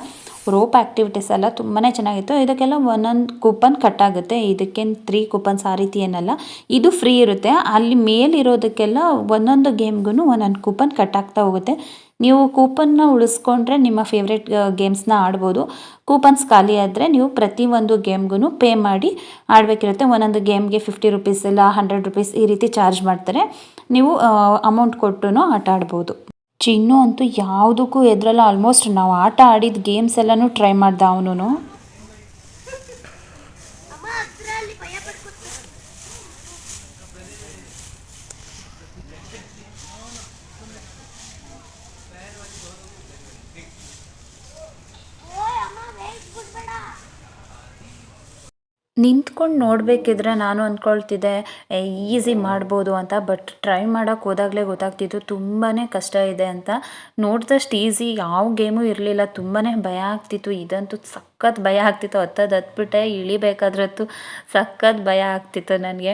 ರೋಪ್ ಆ್ಯಕ್ಟಿವಿಟೀಸ್ ಎಲ್ಲ ತುಂಬಾ ಚೆನ್ನಾಗಿತ್ತು. ಇದಕ್ಕೆಲ್ಲ ಒಂದೊಂದು ಕೂಪನ್ ಕಟ್ ಆಗುತ್ತೆ. ಇದಕ್ಕೇನು 3 ಕೂಪನ್ಸ್ ಆ ರೀತಿ ಏನಲ್ಲ, ಇದು ಫ್ರೀ ಇರುತ್ತೆ. ಅಲ್ಲಿ ಮೇಲಿರೋದಕ್ಕೆಲ್ಲ ಒಂದೊಂದು ಗೇಮ್ಗೂ ಒಂದೊಂದು ಕೂಪನ್ ಕಟ್ ಆಗ್ತಾ ಹೋಗುತ್ತೆ. ನೀವು ಕೂಪನ್ನ ಉಳಿಸ್ಕೊಂಡ್ರೆ ನಿಮ್ಮ ಫೇವ್ರೆಟ್ ಗೇಮ್ಸ್ನ ಆಡ್ಬೋದು. ಕೂಪನ್ಸ್ ಖಾಲಿ ಆದರೆ ನೀವು ಪ್ರತಿಯೊಂದು ಗೇಮ್ಗೂ ಪೇ ಮಾಡಿ ಆಡಬೇಕಿರುತ್ತೆ. ಒಂದೊಂದು ಗೇಮ್ಗೆ 50 ರೂಪೀಸ್ ಇಲ್ಲ 100 ರೂಪೀಸ್ ಈ ರೀತಿ ಚಾರ್ಜ್ ಮಾಡ್ತಾರೆ. ನೀವು ಅಮೌಂಟ್ ಕೊಟ್ಟು ಆಟ ಆಡ್ಬೋದು. ಚಿನ್ನು ಅಂತೂ ಯಾವುದಕ್ಕೂ ಎದುರಲ್ಲ. ಆಲ್ಮೋಸ್ಟ್ ನಾವು ಆಟ ಆಡಿದ ಗೇಮ್ಸ್ ಎಲ್ಲನೂ ಟ್ರೈ ಮಾಡ್ದ ಅವನು. ಅಮ್ಮ ಅದ್ರಲ್ಲಿ ಭಯ ಪಡ್ಕೊತೀನಿ. ಓಯ್ ಅಮ್ಮ ವೇಟ್ ಬಿಡ್ಬೇಡ. ನಿಂತ್ಕೊಂಡು ನೋಡಬೇಕಿದ್ರೆ ನಾನು ಅಂದ್ಕೊಳ್ತಿದ್ದೆ ಈಸಿ ಮಾಡ್ಬೋದು ಅಂತ, ಬಟ್ ಟ್ರೈ ಮಾಡೋಕ್ಕೆ ಹೋದಾಗಲೇ ಗೊತ್ತಾಗ್ತಿತ್ತು ತುಂಬಾ ಕಷ್ಟ ಇದೆ ಅಂತ. ನೋಡಿದಷ್ಟು ಈಸಿ ಯಾವ ಗೇಮು ಇರಲಿಲ್ಲ, ತುಂಬಾ ಭಯ ಆಗ್ತಿತ್ತು. ಇದಂತೂ ಸಖತ್ ಭಯ ಆಗ್ತಿತ್ತು. ಹತ್ಬಿಟ್ಟೆ, ಇಳಿಬೇಕಾದ್ರಂತೂ ಸಖತ್ ಭಯ ಆಗ್ತಿತ್ತು ನನಗೆ.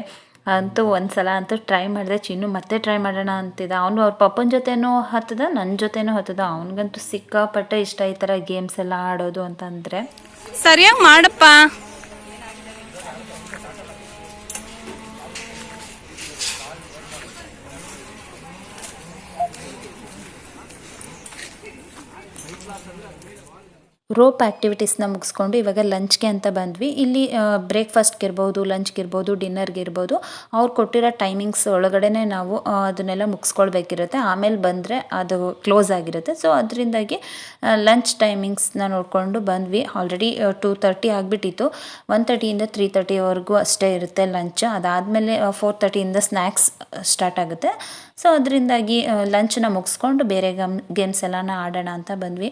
ಅಂತೂ ಒಂದು ಸಲ ಅಂತೂ ಟ್ರೈ ಮಾಡಿದೆ. ಚಿನ್ನು ಮತ್ತೆ ಟ್ರೈ ಮಾಡೋಣ ಅಂತಿದ್ದ. ಅವನು ಅವ್ರ ಪಪ್ಪನ ಜೊತೆನೂ ಹತ್ತದ, ನನ್ನ ಜೊತೆನೂ ಹತ್ತದ. ಅವನಿಗಂತೂ ಸಿಕ್ಕಾಪಟ್ಟೆ ಇಷ್ಟ ಈ ಥರ ಗೇಮ್ಸ್ ಎಲ್ಲ ಆಡೋದು ಅಂತಂದರೆ. ಸರಿಯಾಗಿ ಮಾಡಪ್ಪ. ರೋಪ್ ಆ್ಯಕ್ಟಿವಿಟೀಸ್ನ ಮುಗಿಸ್ಕೊಂಡು ಇವಾಗ ಲಂಚ್ಗೆ ಅಂತ ಬಂದ್ವಿ. ಇಲ್ಲಿ ಬ್ರೇಕ್ಫಾಸ್ಟ್ಗೆ ಇರ್ಬೋದು, ಲಂಚ್ಗೆ ಇರ್ಬೋದು, ಡಿನ್ನರ್ಗೆ ಇರ್ಬೋದು, ಅವ್ರು ಕೊಟ್ಟಿರೋ ಟೈಮಿಂಗ್ಸ್ ಒಳಗಡೆ ನಾವು ಅದನ್ನೆಲ್ಲ ಮುಗಿಸ್ಕೊಳ್ಬೇಕಿರುತ್ತೆ. ಆಮೇಲೆ ಬಂದರೆ ಅದು ಕ್ಲೋಸ್ ಆಗಿರುತ್ತೆ. ಸೊ ಅದರಿಂದಾಗಿ ಲಂಚ್ ಟೈಮಿಂಗ್ಸ್ನ ನೋಡಿಕೊಂಡು ಬಂದ್ವಿ. ಆಲ್ರೆಡಿ 2:30 ಆಗಿಬಿಟ್ಟಿತ್ತು. 1:30ಇಂದ 3:30ವರೆಗೂ ಅಷ್ಟೇ ಇರುತ್ತೆ ಲಂಚ್. ಅದಾದಮೇಲೆ 4:30ಇಂದ ಸ್ನ್ಯಾಕ್ಸ್ ಸ್ಟಾರ್ಟ್ ಆಗುತ್ತೆ. ಸೊ ಅದರಿಂದಾಗಿ ಲಂಚನ್ನ ಮುಗಿಸ್ಕೊಂಡು ಬೇರೆ ಗೇಮ್ಸ್ ಎಲ್ಲನ ಆಡೋಣ ಅಂತ ಬಂದ್ವಿ.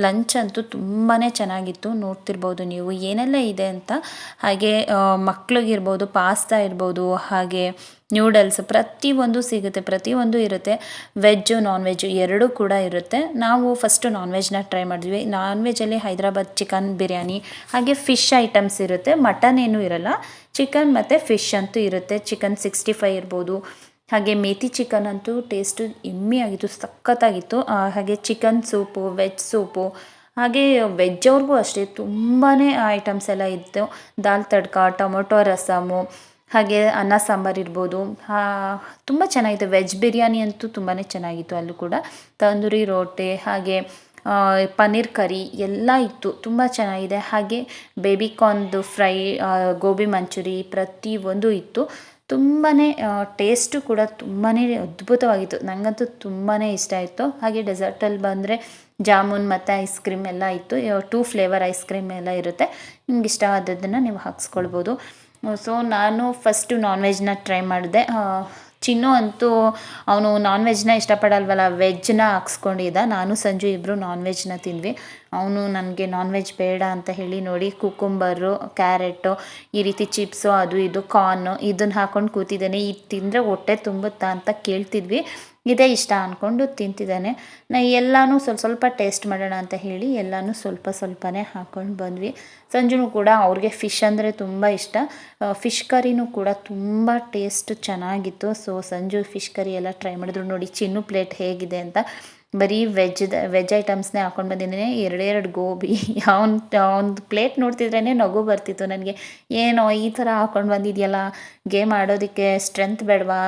ಲಂಚ್ ಅಂತೂ ತುಂಬಾ ಚೆನ್ನಾಗಿತ್ತು. ನೋಡ್ತಿರ್ಬೋದು ನೀವು ಏನೆಲ್ಲ ಇದೆ ಅಂತ. ಹಾಗೆ ಮಕ್ಳಿಗಿರ್ಬೋದು, ಪಾಸ್ತಾ ಇರ್ಬೋದು, ಹಾಗೆ ನ್ಯೂಡಲ್ಸ್ ಪ್ರತಿಯೊಂದು ಸಿಗುತ್ತೆ, ಪ್ರತಿಯೊಂದು ಇರುತ್ತೆ. ವೆಜ್ಜು ನಾನ್ ವೆಜ್ಜು ಎರಡೂ ಕೂಡ ಇರುತ್ತೆ. ನಾವು ಫಸ್ಟು ನಾನ್ ವೆಜ್ನ ಟ್ರೈ ಮಾಡಿದ್ವಿ. ನಾನ್ ವೆಜ್ಜಲ್ಲಿ ಹೈದ್ರಾಬಾದ್ ಚಿಕನ್ ಬಿರಿಯಾನಿ, ಹಾಗೆ ಫಿಶ್ ಐಟಮ್ಸ್ ಇರುತ್ತೆ. ಮಟನ್ ಏನೂ ಇರಲ್ಲ, ಚಿಕನ್ ಮತ್ತು ಫಿಶ್ ಅಂತೂ ಇರುತ್ತೆ. ಚಿಕನ್ 65 ಇರ್ಬೋದು. ಹಾಗೆ ಮೇಥಿ ಚಿಕನ್ ಅಂತೂ ಟೇಸ್ಟು ಎಮ್ಮಿ ಆಗಿತ್ತು, ಸಖತ್ತಾಗಿತ್ತು. ಹಾಗೆ ಚಿಕನ್ ಸೂಪು, ವೆಜ್ ಸೂಪು, ಹಾಗೆ ವೆಜ್ ಅವ್ರಿಗೂ ಅಷ್ಟೇ ತುಂಬಾ ಐಟಮ್ಸ್ ಎಲ್ಲ ಇತ್ತು. ದಾಲ್ ತಡ್ಕ, ಟೊಮೊಟೊ ರಸಮು, ಹಾಗೆ ಅನ್ನ ಸಾಂಬಾರು ಇರ್ಬೋದು. ತುಂಬ ಚೆನ್ನಾಗಿತ್ತು. ವೆಜ್ ಬಿರಿಯಾನಿ ಅಂತೂ ತುಂಬಾ ಚೆನ್ನಾಗಿತ್ತು. ಅಲ್ಲೂ ಕೂಡ ತಂದೂರಿ ರೋಟಿ, ಹಾಗೆ ಪನ್ನೀರ್ ಕರಿ ಎಲ್ಲ ಇತ್ತು. ತುಂಬ ಚೆನ್ನಾಗಿದೆ. ಹಾಗೆ ಬೇಬಿಕಾರ್ನ್ದು ಫ್ರೈ, ಗೋಬಿ ಮಂಚೂರಿ ಪ್ರತಿಯೊಂದು ಇತ್ತು. ತುಂಬಾ ಟೇಸ್ಟು ಕೂಡ ತುಂಬಾ ಅದ್ಭುತವಾಗಿತ್ತು. ನನಗಂತೂ ತುಂಬಾ ಇಷ್ಟ ಆಯಿತು. ಹಾಗೆ ಡೆಸರ್ಟಲ್ಲಿ ಬಂದರೆ ಜಾಮೂನ್ ಮತ್ತು ಐಸ್ ಕ್ರೀಮ್ ಎಲ್ಲ ಇತ್ತು. 2 ಫ್ಲೇವರ್ ಐಸ್ ಕ್ರೀಮ್ ಎಲ್ಲ ಇರುತ್ತೆ. ನಿಮ್ಗೆ ಇಷ್ಟವಾದದ್ದನ್ನು ನೀವು ಹಾಕ್ಸ್ಕೊಳ್ಬೋದು. ಸೊ ನಾನು ಫಸ್ಟು ನಾನ್ ವೆಜ್ನ ಟ್ರೈ ಮಾಡಿದೆ. ಚಿನ್ನು ಅಂತೂ ಅವನು ನಾನ್ ವೆಜ್ನ ಇಷ್ಟಪಡಲ್ವಲ್ಲ, ವೆಜ್ನ ಹಾಕ್ಸ್ಕೊಂಡಿದ್ದ. ನಾನು ಸಂಜು ಇಬ್ಬರು ನಾನ್ ವೆಜ್ನ ತಿಂದ್ವಿ. ಅವನು ನನಗೆ ನಾನ್ ವೆಜ್ ಬೇಡ ಅಂತ ಹೇಳಿ ನೋಡಿ ಕುಕುಂಬರು, ಕ್ಯಾರೆಟು, ಈ ರೀತಿ ಚಿಪ್ಸು, ಅದು ಇದು ಕಾರ್ನು ಇದನ್ನು ಹಾಕ್ಕೊಂಡು ಕೂತಿದ್ದಾನೆ. ಇದು ತಿಂದರೆ ಹೊಟ್ಟೆ ತುಂಬುತ್ತಾ ಅಂತ ಕೇಳ್ತಿದ್ವಿ. ಇದೇ ಇಷ್ಟ ಅಂದ್ಕೊಂಡು ತಿಂತಿದ್ದಾನೆ. ಎಲ್ಲನೂ ಸ್ವಲ್ಪ ಟೇಸ್ಟ್ ಮಾಡೋಣ ಅಂತ ಹೇಳಿ ಎಲ್ಲನೂ ಸ್ವಲ್ಪನೇ ಹಾಕ್ಕೊಂಡು ಬಂದ್ವಿ. ಸಂಜುನೂ ಕೂಡ ಅವ್ರಿಗೆ ಫಿಶ್ ಅಂದರೆ ತುಂಬ ಇಷ್ಟ. ಫಿಶ್ ಕರಿನೂ ಕೂಡ ತುಂಬ ಟೇಸ್ಟ್ ಚೆನ್ನಾಗಿತ್ತು. ಸೊ ಸಂಜು ಫಿಶ್ ಕರಿ ಎಲ್ಲ ಟ್ರೈ ಮಾಡಿದ್ರು. ನೋಡಿ ಚಿನ್ನು ಪ್ಲೇಟ್ ಹೇಗಿದೆ ಅಂತ. ಬರೀ ವೆಜ್ ಐಟಮ್ಸ್ನೇ ಹಾಕ್ಕೊಂಡು ಬಂದಿದ್ದೀನಿ. 2 ಗೋಬಿ. ಅವ್ನು ಪ್ಲೇಟ್ ನೋಡ್ತಿದ್ರೇ ನಗು ಬರ್ತಿತ್ತು ನನಗೆ. ಏನೋ ಈ ಥರ ಹಾಕ್ಕೊಂಡು ಬಂದಿದೆಯಲ್ಲ, ಗೇಮ್ ಆಡೋದಕ್ಕೆ ಸ್ಟ್ರೆಂತ್ ಬೇಡವಾ,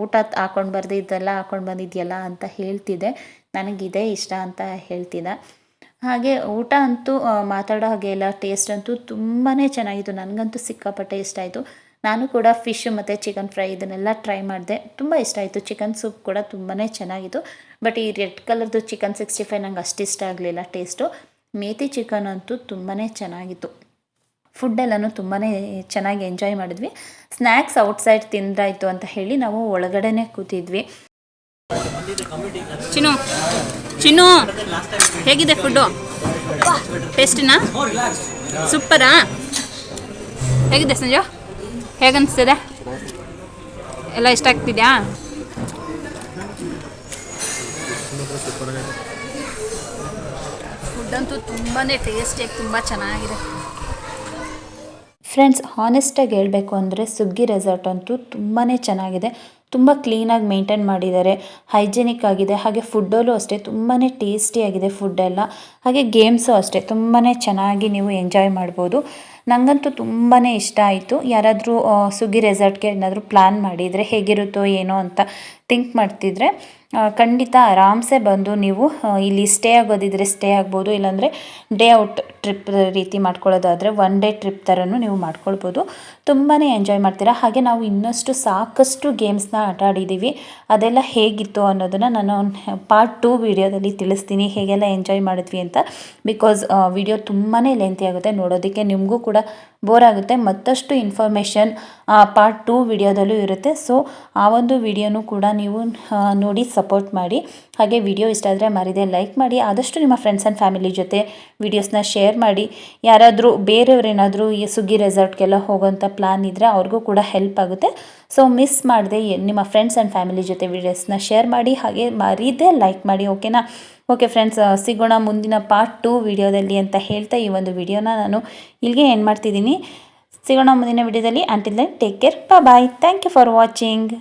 ಊಟ ಹಾಕ್ಕೊಂಡು ಬರ್ದಿದ್ದೆಲ್ಲ ಹಾಕ್ಕೊಂಡು ಬಂದಿದೆಯಲ್ಲ ಅಂತ ಹೇಳ್ತಿದ್ದೆ. ನನಗಿದೇ ಇಷ್ಟ ಅಂತ ಹೇಳ್ತಿದ್ದ. ಹಾಗೆ ಊಟ ಅಂತೂ ಮಾತಾಡೋ ಹಾಗೆ ಇಲ್ಲ, ಟೇಸ್ಟ್ ಅಂತೂ ತುಂಬಾ ಚೆನ್ನಾಗಿತ್ತು. ನನಗಂತೂ ಸಿಕ್ಕಾಪಟ್ಟೆ ಇಷ್ಟ ಆಯಿತು. ನಾನು ಕೂಡ ಫಿಶ್ ಮತ್ತು ಚಿಕನ್ ಫ್ರೈ ಇದನ್ನೆಲ್ಲ ಟ್ರೈ ಮಾಡಿದೆ. ತುಂಬ ಇಷ್ಟ ಆಯಿತು. ಚಿಕನ್ ಸೂಪ್ ಕೂಡ ತುಂಬಾ ಚೆನ್ನಾಗಿತ್ತು. ಬಟ್ ಈ ರೆಡ್ ಕಲರ್ದು ಚಿಕನ್ 65 ನಂಗೆ ಅಷ್ಟು ಇಷ್ಟ ಆಗಲಿಲ್ಲ ಟೇಸ್ಟು. ಮೇಥಿ ಚಿಕನ್ ಅಂತೂ ತುಂಬಾ ಚೆನ್ನಾಗಿತ್ತು. ಫುಡ್ಡೆಲ್ಲನೂ ತುಂಬಾ ಚೆನ್ನಾಗಿ ಎಂಜಾಯ್ ಮಾಡಿದ್ವಿ. ಸ್ನ್ಯಾಕ್ಸ್ ಔಟ್ಸೈಡ್ ತಿಂದಾಯಿತು ಅಂತ ಹೇಳಿ ನಾವು ಒಳಗಡೆನೇ ಕೂತಿದ್ವಿ. ಚಿನ್ನು ಹೇಗಿದೆ ಫುಡ್ಡು? ಟೇಸ್ಟಿನಾ? ಸೂಪರಾ? ಹೇಗಿದೆ ಸಂಜು? ಹೇಗನ್ನಿಸ್ತದೆ? ಎಲ್ಲ ಇಷ್ಟ ಆಗ್ತಿದ್ಯಾ? ಫುಡ್ಡಂತೂ ತುಂಬಾ ಟೇಸ್ಟಿಯಾಗಿ ತುಂಬ ಚೆನ್ನಾಗಿದೆ. ಫ್ರೆಂಡ್ಸ್ ಹಾನೆಸ್ಟಾಗಿ ಹೇಳಬೇಕು ಅಂದರೆ ಸುಗ್ಗಿ ರೆಸಾರ್ಟ್ ಅಂತೂ ತುಂಬಾ ಚೆನ್ನಾಗಿದೆ. ತುಂಬ ಕ್ಲೀನಾಗಿ ಮೇಂಟೈನ್ ಮಾಡಿದ್ದಾರೆ, ಹೈಜೆನಿಕ್ ಆಗಿದೆ. ಹಾಗೆ ಫುಡ್ಡಲ್ಲೂ ಅಷ್ಟೇ ತುಂಬಾ ಟೇಸ್ಟಿಯಾಗಿದೆ ಫುಡ್ಡೆಲ್ಲ. ಹಾಗೆ ಗೇಮ್ಸು ಅಷ್ಟೇ ತುಂಬಾ ಚೆನ್ನಾಗಿ ನೀವು ಎಂಜಾಯ್ ಮಾಡ್ಬೋದು. ನನಗಂತೂ ತುಂಬಾ ಇಷ್ಟ ಆಯಿತು. ಯಾರಾದರೂ ಸುಗ್ಗಿ ರೆಸಾರ್ಟ್ಗೆ ಏನಾದರೂ ಪ್ಲ್ಯಾನ್ ಮಾಡಿದರೆ ಹೇಗಿರುತ್ತೋ ಏನೋ ಅಂತ ಥಿಂಕ್ ಮಾಡ್ತಿದ್ರೆ ಖಂಡಿತ ಆರಾಮ್ಸೆ ಬಂದು ನೀವು ಇಲ್ಲಿ ಸ್ಟೇ ಆಗೋದಿದ್ರೆ ಸ್ಟೇ ಆಗ್ಬೋದು. ಇಲ್ಲಾಂದರೆ ಡೇ ಔಟ್ ಟ್ರಿಪ್ ರೀತಿ ಮಾಡ್ಕೊಳ್ಳೋದಾದರೆ 1 ಡೇ ಟ್ರಿಪ್ ಥರನೂ ನೀವು ಮಾಡ್ಕೊಳ್ಬೋದು. ತುಂಬಾ ಎಂಜಾಯ್ ಮಾಡ್ತೀರಾ. ಹಾಗೆ ನಾವು ಇನ್ನಷ್ಟು ಸಾಕಷ್ಟು ಗೇಮ್ಸ್ನ ಆಟ ಆಡಿದ್ದೀವಿ. ಅದೆಲ್ಲ ಹೇಗಿತ್ತು ಅನ್ನೋದನ್ನು ನಾನು ಪಾರ್ಟ್ 2 ವಿಡಿಯೋದಲ್ಲಿ ತಿಳಿಸ್ತೀನಿ, ಹೇಗೆಲ್ಲ ಎಂಜಾಯ್ ಮಾಡಿದ್ವಿ ಅಂತ. ಬಿಕಾಸ್ ವಿಡಿಯೋ ತುಂಬಾ ಲೆಂತಿ ಆಗುತ್ತೆ, ನೋಡೋದಕ್ಕೆ ನಿಮಗೂ ಕೂಡ ಬೋರ್ ಆಗುತ್ತೆ. ಮತ್ತಷ್ಟು ಇನ್ಫಾರ್ಮೇಷನ್ ಪಾರ್ಟ್ 2 ವಿಡಿಯೋದಲ್ಲೂ ಇರುತ್ತೆ. ಸೊ ಆ ಒಂದು ವಿಡಿಯೋನೂ ಕೂಡ ನೀವು ನೋಡಿ ಸಪೋರ್ಟ್ ಮಾಡಿ. ಹಾಗೆ ವಿಡಿಯೋ ಇಷ್ಟ ಆದರೆ ಮರಿದೆ ಲೈಕ್ ಮಾಡಿ. ಆದಷ್ಟು ನಿಮ್ಮ ಫ್ರೆಂಡ್ಸ್ ಆ್ಯಂಡ್ ಫ್ಯಾಮಿಲಿ ಜೊತೆ ವಿಡಿಯೋಸ್ನ ಶೇರ್ ಮಾಡಿ. ಯಾರಾದರೂ ಬೇರೆಯವರೇನಾದರೂ ಈ ಸುಗ್ಗಿ ರೆಸಾರ್ಟ್ಗೆಲ್ಲ ಹೋಗೋಂಥ ಪ್ಲ್ಯಾನ್ ಇದ್ದರೆ ಅವ್ರಿಗೂ ಕೂಡ ಹೆಲ್ಪ್ ಆಗುತ್ತೆ. ಸೊ ಮಿಸ್ ಮಾಡದೆ ನಿಮ್ಮ ಫ್ರೆಂಡ್ಸ್ ಆ್ಯಂಡ್ ಫ್ಯಾಮಿಲಿ ಜೊತೆ ವಿಡಿಯೋಸ್ನ ಶೇರ್ ಮಾಡಿ. ಹಾಗೆ ಮರಿದೆ ಲೈಕ್ ಮಾಡಿ. ಓಕೆನಾ? ಓಕೆ ಫ್ರೆಂಡ್ಸ್, ಸಿಗೋಣ ಮುಂದಿನ ಪಾರ್ಟ್ 2 ವಿಡಿಯೋದಲ್ಲಿ ಅಂತ ಹೇಳ್ತಾ ಈ ಒಂದು ವಿಡಿಯೋನ ನಾನು ಇಲ್ಲಿಗೆ ಎಂಡ್ ಮಾಡ್ತಿದ್ದೀನಿ. ಸಿಗೋಣ ಮುಂದಿನ ವಿಡಿಯೋದಲ್ಲಿ. Until then take care, bye. Thank you for watching.